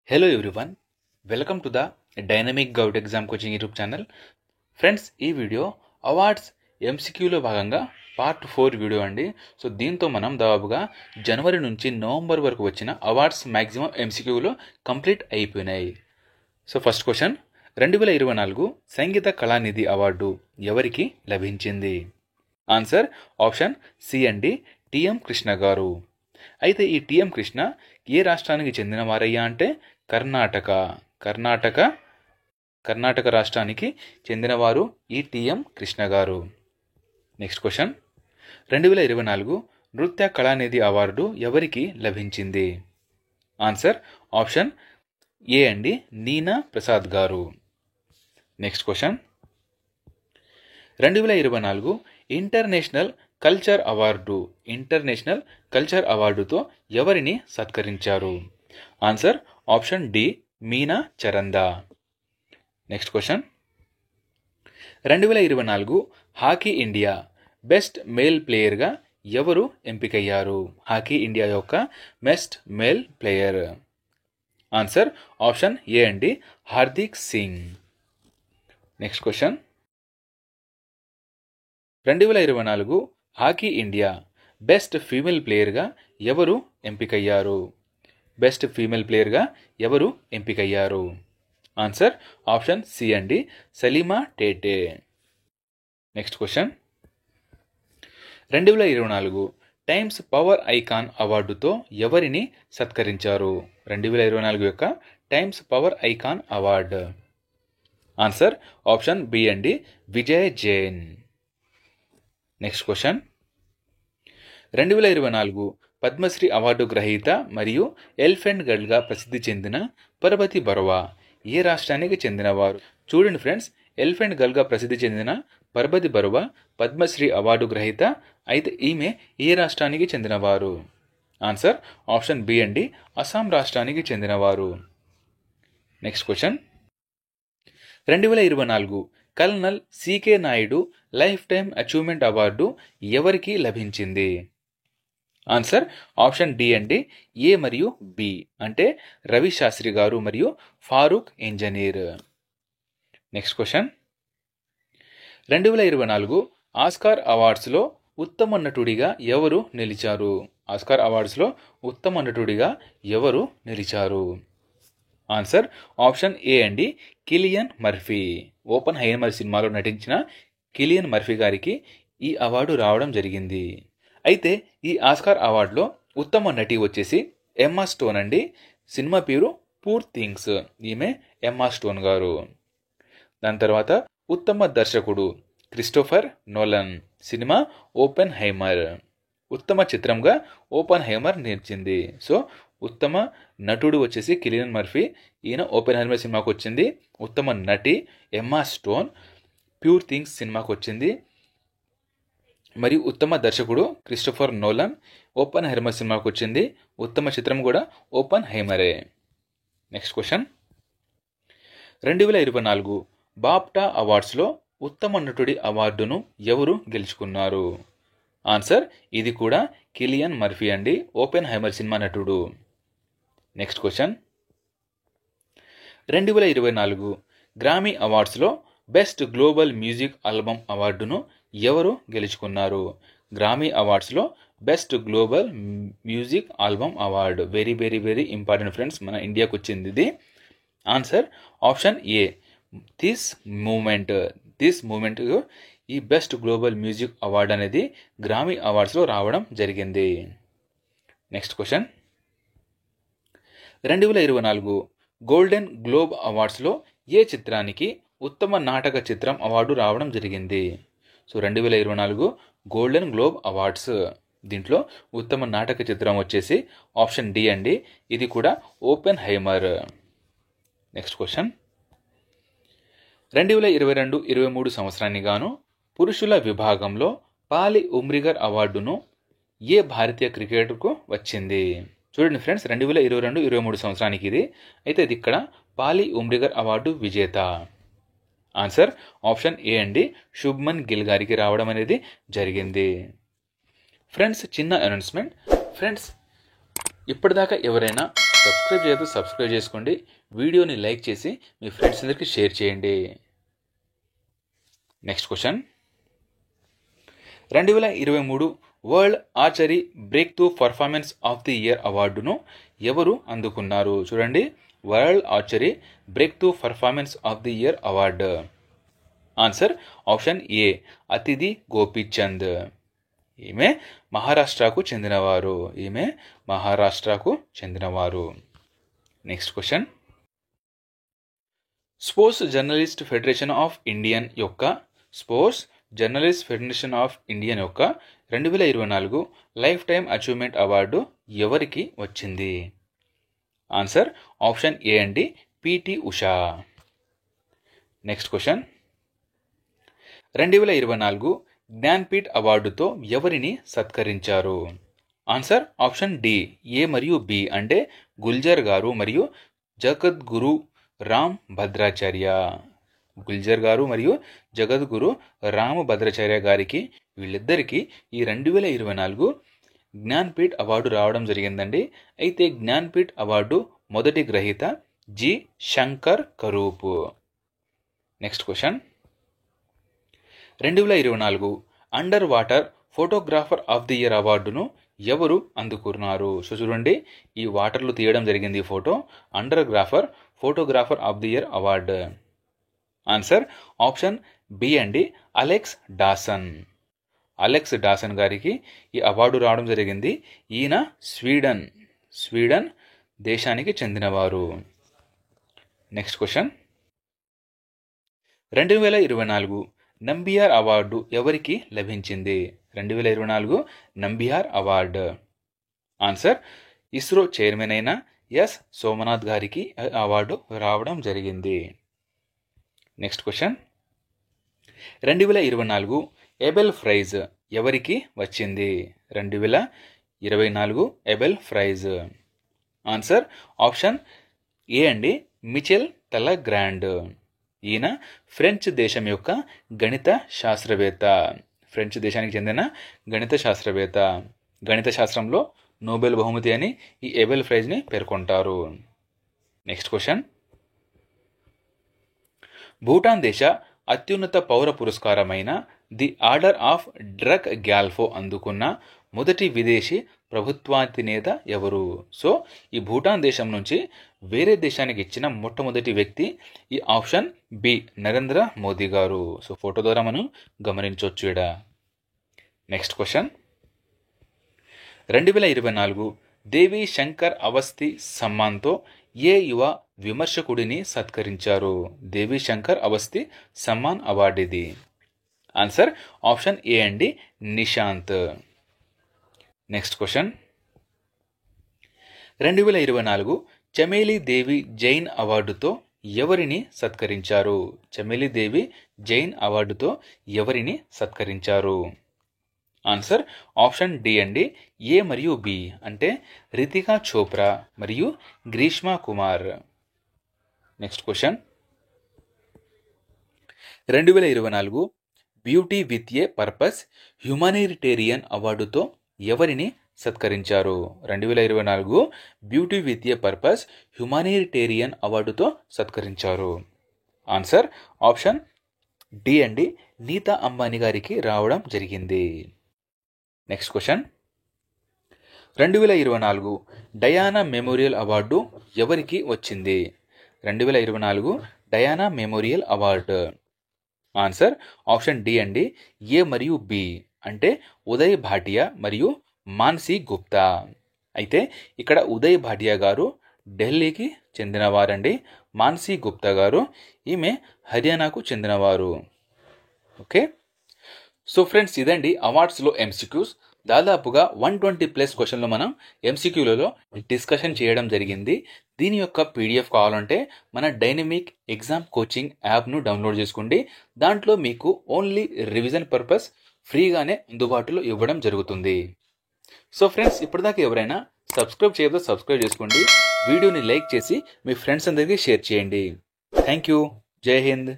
Hello everyone, welcome to the Dynamic Gout Exam Coaching YouTube channel. Friends, ఈ video awards ఎంసీక్యూలో భాగంగా part 4 video అండి. So దీంతో మనం దాదాపుగా జనవరి నుంచి నవంబర్ వరకు వచ్చిన అవార్డ్స్ మ్యాక్సిమం ఎంసీక్యూలో కంప్లీట్ అయిపోయినాయి. సో ఫస్ట్ క్వశ్చన్, 2024 సంగీత కళానిధి అవార్డు ఎవరికి లభించింది? ఆన్సర్ ఆప్షన్ సి అండి, టిఎం కృష్ణ గారు. అయితే ఈ టిఎం కృష్ణ ఏ రాష్ట్రానికి చెందిన వారయ్యా అంటే కర్ణాటక రాష్ట్రానికి చెందినవారు ఈ టిఎం కృష్ణ గారు. నెక్స్ట్ క్వశ్చన్, 2024 నృత్య కళానిధి అవార్డు ఎవరికి లభించింది? ఆన్సర్ ఆప్షన్ ఏ అండి, నీనా ప్రసాద్ గారు. నెక్స్ట్ క్వశ్చన్, 2024 ఇంటర్నేషనల్ కల్చర్ అవార్డుతో ఎవరిని సత్కరించారు? Answer option D, Meena Charanda. Next question, 2024 hockey India best male ప్లేయర్గా ఎవరు ఎంపికయ్యారు? హాకీ ఇండియా యొక్క best male player. Answer option A అండి, Hardik Singh. Next question, 2024 hockey India best female ప్లేయర్గా ఎవరు ఎంపికయ్యారు? ఆన్సర్ ఆప్షన్ సి అండి, Salima Tete. Next question, 2024 times power icon అవార్డుతో ఎవరిని సత్కరించారు? 2024 యొక్క times power icon award. Answer option B అండి, Vijay Jain. Next question, 2024 Padma Shri award గ్రహీత మరియు ఎలిఫెంట్ గర్ల్గా ప్రసిద్ధి చెందిన పరపతి బరువా ఏ రాష్ట్రానికి చెందినవారు? చూడండి ఫ్రెండ్స్, ఎలిఫెంట్ గర్ల్గా ప్రసిద్ధి చెందిన పరపతి బరువా పద్మశ్రీ అవార్డు గ్రహీత. అయితే ఈమె ఏ రాష్ట్రానికి చెందినవారు? ఆన్సర్ ఆప్షన్ బి అండి, అస్సాం రాష్ట్రానికి చెందినవారు. Next question, 2024 colonel CK Naidu life time achievement award ఎవరికి లభించింది? ఆన్సర్ ఆప్షన్ డి అండి, ఏ మరియు బి అంటే రవి శాస్త్రి గారు మరియు Farooq Engineer. Next question, 2024 Oscar అవార్డ్స్లో ఉత్తమ నటుడిగా ఎవరు నిలిచారు? ఆన్సర్ ఆప్షన్ ఏ అండి, కిలియన్ మర్ఫీ. ఓపెన్ హైమర్ సినిమాలో నటించిన కిలియన్ మర్ఫీ గారికి ఈ అవార్డు రావడం జరిగింది. అయితే ఈ ఆస్కార్ అవార్డులో ఉత్తమ నటి వచ్చేసి ఎమ్మా స్టోన్ అండి. సినిమా పేరు పూర్ థింగ్స్, ఈమె ఎమ్మా స్టోన్ గారు. దాని తర్వాత ఉత్తమ దర్శకుడు క్రిస్టోఫర్ నోలన్, సినిమా ఓపెన్ హైమర్. ఉత్తమ చిత్రంగా ఓపెన్ హైమర్ నిలిచింది. సో ఉత్తమ నటుడు వచ్చేసి కిలియన్ మర్ఫీ, ఈయన ఓపెన్ హైమర్ సినిమాకు వచ్చింది. ఉత్తమ నటి ఎమ్మా స్టోన్ ప్యూర్ థింగ్స్ సినిమాకు వచ్చింది. మరియు ఉత్తమ దర్శకుడు క్రిస్టోఫర్ నోలన్ ఓపెన్ హైమర్ సినిమాకు వచ్చింది. ఉత్తమ చిత్రం కూడా ఓపెన్ హైమరే. నెక్స్ట్ క్వశ్చన్, 2024 బాప్టా అవార్డ్స్లో ఉత్తమ నటుడి అవార్డును ఎవరు గెలుచుకున్నారు? ఆన్సర్ ఇది కూడా కిలియన్ మర్ఫీ అండి, ఓపెన్ హైమర్ సినిమా నటుడు. నెక్స్ట్ క్వశ్చన్, 2024 గ్రామీ అవార్డ్స్లో బెస్ట్ గ్లోబల్ మ్యూజిక్ ఆల్బమ్ అవార్డును ఎవరు గెలుచుకున్నారు? గ్రామీ అవార్డ్స్లో best global music album award very very very important friends, మన ఇండియాకు వచ్చింది ఇది. Answer option A, this moment ఈ బెస్ట్ గ్లోబల్ మ్యూజిక్ అవార్డు అనేది గ్రామీ అవార్డ్స్లో రావడం జరిగింది. నెక్స్ట్ క్వశ్చన్, 2024 గోల్డెన్ గ్లోబ్ అవార్డ్స్లో ఏ చిత్రానికి ఉత్తమ నాటక చిత్రం అవార్డు రావడం జరిగింది? సో 2024 గోల్డెన్ గ్లోబ్ అవార్డ్స్, దీంట్లో ఉత్తమ నాటక చిత్రం వచ్చేసి ఆప్షన్ డి అండి, ఇది కూడా ఓపెన్ హైమర్. నెక్స్ట్ క్వశ్చన్, 2022-23 సంవత్సరానికి గాను పురుషుల విభాగంలో పాలి ఉమ్రిగర్ అవార్డును ఏ భారతీయ క్రికెటర్కు వచ్చింది? చూడండి ఫ్రెండ్స్, 2022-23 సంవత్సరానికి ఇది. అయితే ఇది ఇక్కడ పాలి ఉమ్రిగర్ అవార్డు విజేత. ఆన్సర్ ఆప్షన్ ఏ అండి, శుభ్మన్ గిల్ గారికి రావడం అనేది జరిగింది. ఫ్రెండ్స్, చిన్న అనౌన్స్మెంట్. ఫ్రెండ్స్, ఇప్పటిదాకా ఎవరైనా సబ్స్క్రైబ్ చేయొద్దు, సబ్స్క్రైబ్ చేసుకోండి. వీడియోని లైక్ చేసి మీ ఫ్రెండ్స్ అందరికీ షేర్ చేయండి. Next question, 2023 world archery break through performance of the year అవార్డును ఎవరు అందుకున్నారు? చూడండి, world archery break through performance of the year award. Answer option ఏ అతిథి గోపీచంద్. ఈమె మహారాష్ట్రకు చెందినవారు. Next question, sports journalist federation of Indian యొక్క 2024 లైఫ్ టైమ్ అచీవ్మెంట్ అవార్డు ఎవరికి వచ్చింది? ఆన్సర్ ఆప్షన్ ఏ అండి, పిటి ఉషా. నెక్స్ట్ క్వశ్చన్, 2024 జ్ఞాన్పీఠ్ అవార్డుతో ఎవరిని సత్కరించారు? ఆన్సర్ ఆప్షన్ డి, ఏ మరియు బి అంటే గుల్జర్ గారు మరియు జగద్గురు రామ్ భద్రాచార్య. గారికి, వీళ్ళిద్దరికీ ఈ 2024 జ్ఞాన్పీఠ్ అవార్డు రావడం జరిగిందండి. అయితే జ్ఞాన్పీఠ్ అవార్డు మొదటి గ్రహీత G Sankar Kurup. Next question, 2024 underwater photographer of the year అవార్డును ఎవరు అందుకున్నారు? సో చూడండి, ఈ వాటర్లో తీయడం జరిగింది ఈ photo. Photographer of the year award. Answer option B అండి, అలెక్స్ డాసన్ గారికి ఈ అవార్డు రావడం జరిగింది. ఈయన స్వీడన్ దేశానికి చెందినవారు. నెక్స్ట్ క్వశ్చన్, 2024 నంబియార్ అవార్డు ఎవరికి లభించింది? 2024 Nambiar award. Answer ISRO chairman అయిన ఎస్ సోమనాథ్ గారికి అవార్డు రావడం జరిగింది. నెక్స్ట్ క్వశ్చన్, 2024 ఎబెల్ ప్రైజ్ ఎవరికి వచ్చింది? 2024 Abel prize. Answer option A అండి, మిచెల్ తలగ్రాండ్. ఈయన ఫ్రెంచ్ దేశం యొక్క గణిత దేశానికి చెందిన గణిత శాస్త్రవేత్త. గణిత శాస్త్రంలో నోబెల్ బహుమతి అని ఈ ఎబెల్ ప్రైజ్ని పేర్కొంటారు. నెక్స్ట్ క్వశ్చన్, భూటాన్ దేశ అత్యున్నత పౌర పురస్కారమైన the order of Druk Gyalpo అందుకున్న మొదటి విదేశీ ప్రభుత్వాధినేత ఎవరు? సో ఈ భూటాన్ దేశం నుంచి వేరే దేశానికి ఇచ్చిన మొట్టమొదటి వ్యక్తి ఈ ఆప్షన్ బి, నరేంద్ర మోదీ గారు. సో ఫోటో ద్వారా మనం గమనించవచ్చు ఇక్కడ. నెక్స్ట్ క్వశ్చన్, 2024 దేవి శంకర్ అవస్థి సమ్మాన్తో ఏ యువ విమర్శకుడిని సత్కరించారు? దేవి శంకర్ అవస్థి సమ్మాన్ అవార్డు ఇది. ఆన్సర్ ఆప్షన్ ఏ అండి, నిశాంత్. నెక్స్ట్ క్వశ్చన్, 2024 చమేలి దేవి జైన్ అవార్డుతో ఎవరిని సత్కరించారు? చమేలి దేవి జైన్ అవార్డుతో ఎవరిని సత్కరించారు? ఆన్సర్ ఆప్షన్ డి అండి, ఏ మరియు బి అంటే రితికా చోప్రా మరియు Grishma Kumar. Next question, 2024 beauty with a purpose humanitarian అవార్డుతో ఎవరిని సత్కరించారు? 2024 beauty with a purpose humanitarian అవార్డుతో సత్కరించారు. ఆన్సర్ ఆప్షన్ డి అండి, నీతా అంబానీ గారికి రావడం జరిగింది. Next question, 2024 Diana memorial award ఎవరికి వచ్చింది? 2024 Diana memorial award. Answer option D అండి, ఏ మరియు బి అంటే ఉదయ్ భాటియా మరియు మాన్సీ గుప్తా. అయితే ఇక్కడ ఉదయ్ భాటియా గారు ఢిల్లీకి చెందినవారండి. మాన్సీ గుప్తా గారు ఈమె హర్యానాకు చెందినవారు. ఓకే, సో ఫ్రెండ్స్ ఇదండి అవార్డ్స్లో ఎంసీక్యూస్. దాదాపుగా 120+ క్వశ్చన్లు మనం ఎంసీక్యూలలో డిస్కషన్ చేయడం జరిగింది. దీని యొక్క పీడిఎఫ్ కావాలంటే మన డైనమిక్ ఎగ్జామ్ కోచింగ్ యాప్ను డౌన్లోడ్ చేసుకోండి. దాంట్లో మీకు ఓన్లీ రివిజన్ పర్పస్ ఫ్రీగానే అందుబాటులో ఇవ్వడం జరుగుతుంది. సో ఫ్రెండ్స్, ఇప్పటిదాకా ఎవరైనా సబ్స్క్రైబ్ చేయదో సబ్స్క్రైబ్ చేసుకోండి. వీడియోని లైక్ చేసి మీ ఫ్రెండ్స్ అందరికీ షేర్ చేయండి. Thank you. జై హింద్.